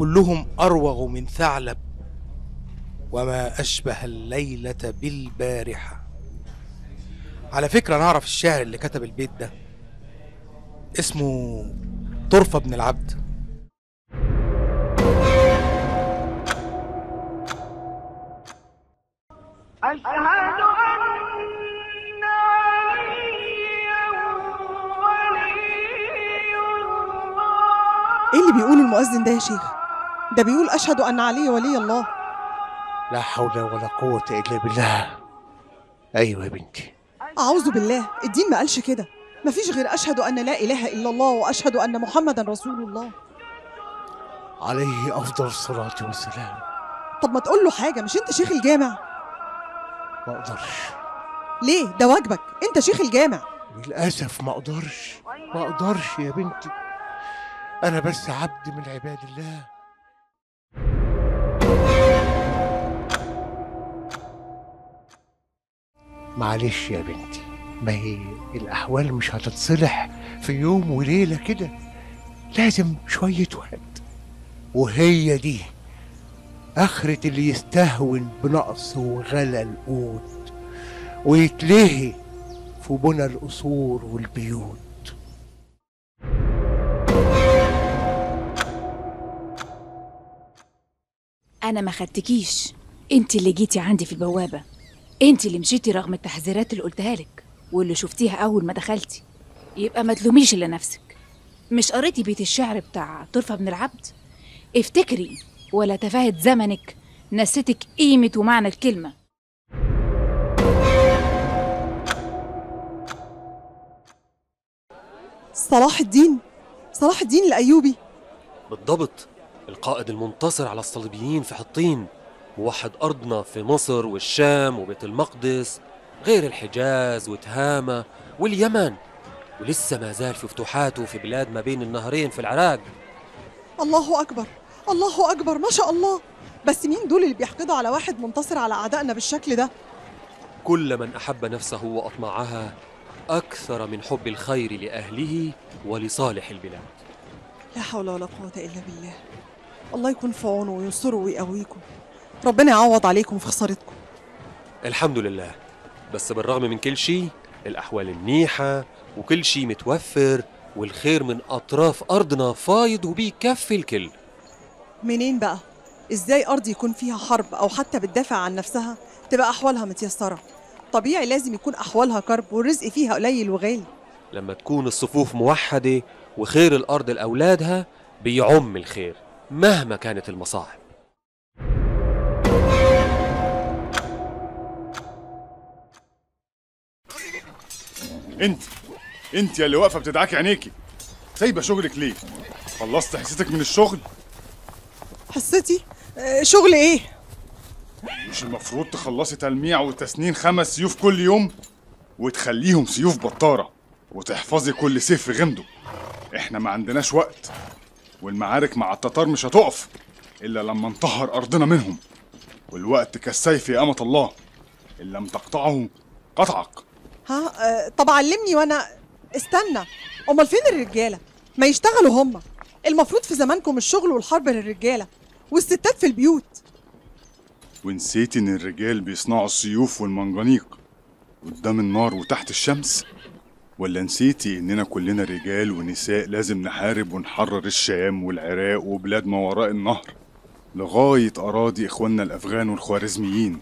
كلهم أروغ من ثعلب، وما أشبه الليلة بالبارحة. على فكرة أنا أعرف الشاعر اللي كتب البيت ده، اسمه طرفة بن العبد. أشهد أن عليا ولي الله. ايه اللي بيقول المؤذن ده يا شيخ؟ ده بيقول أشهد أن علي ولي الله. لا حول ولا قوة إلا بالله. أيوة يا بنتي. أعوذ بالله، الدين ما قالش كده. مفيش غير أشهد أن لا إله إلا الله وأشهد أن محمدا رسول الله. عليه أفضل الصلاة والسلام. طب ما تقول له حاجة، مش أنت شيخ الجامع؟ ما أقدرش. ليه؟ ده واجبك، أنت شيخ الجامع. للأسف ما أقدرش، ما أقدرش يا بنتي. أنا بس عبد من عباد الله. معلش يا بنتي، ما هي الأحوال مش هتتصلح في يوم وليلة كده، لازم شوية وقت. وهي دي آخرة اللي يستهون بنقص وغلا القوت ويتلهي في بنى القصور والبيوت. أنا ما خدتكيش، أنت اللي جيتي عندي في البوابة، أنت اللي مشيتي رغم التحذيرات اللي قلتها لك واللي شفتيها أول ما دخلتي. يبقى ما تلوميش إلا نفسك. مش قريتي بيت الشعر بتاع طرفة بن العبد؟ افتكري ولا تفاهة زمنك نسيتك قيمة ومعنى الكلمة. صلاح الدين، صلاح الدين الأيوبي. بالضبط، القائد المنتصر على الصليبيين في حطين، موحد أرضنا في مصر والشام وبيت المقدس، غير الحجاز وتهامة واليمن، ولسه ما زال في فتوحاته في بلاد ما بين النهرين في العراق. الله أكبر، الله أكبر، ما شاء الله. بس مين دول اللي بيحقدوا على واحد منتصر على أعدائنا بالشكل ده؟ كل من أحب نفسه وأطمعها أكثر من حب الخير لأهله ولصالح البلاد. لا حول ولا قوة إلا بالله. الله يكون في عونه وينصره ويقويكم. ربنا يعوض عليكم في خسارتكم. الحمد لله، بس بالرغم من كل شيء الأحوال منيحة وكل شيء متوفر، والخير من أطراف أرضنا فايض وبيكفي الكل. منين بقى؟ إزاي أرض يكون فيها حرب أو حتى بتدافع عن نفسها تبقى أحوالها متيسرة؟ طبيعي لازم يكون أحوالها كرب والرزق فيها قليل وغالي. لما تكون الصفوف موحدة وخير الأرض لأولادها بيعم الخير مهما كانت المصاعب. انت يا اللي واقفه بتدعكي عينيكي، سايبه شغلك ليه؟ خلصت حصتك من الشغل؟ حصتي؟ شغل ايه؟ مش المفروض تخلصي تلميع وتسنين 5 سيوف كل يوم وتخليهم سيوف بطاره وتحفظي كل سيف في غمده؟ احنا ما عندناش وقت، والمعارك مع التتار مش هتقف الا لما نطهر ارضنا منهم، والوقت كالسيف يا امة الله، ان لم تقطعه قطعك. طب علمني وانا استنى. امال فين الرجاله؟ ما يشتغلوا هم. المفروض في زمانكم الشغل والحرب للرجاله والستات في البيوت. ونسيتي ان الرجال بيصنعوا السيوف والمنجنيق قدام النار وتحت الشمس؟ ولا نسيتي اننا كلنا رجال ونساء لازم نحارب ونحرر الشام والعراق وبلاد ما وراء النهر لغاية اراضي اخواننا الافغان والخوارزميين؟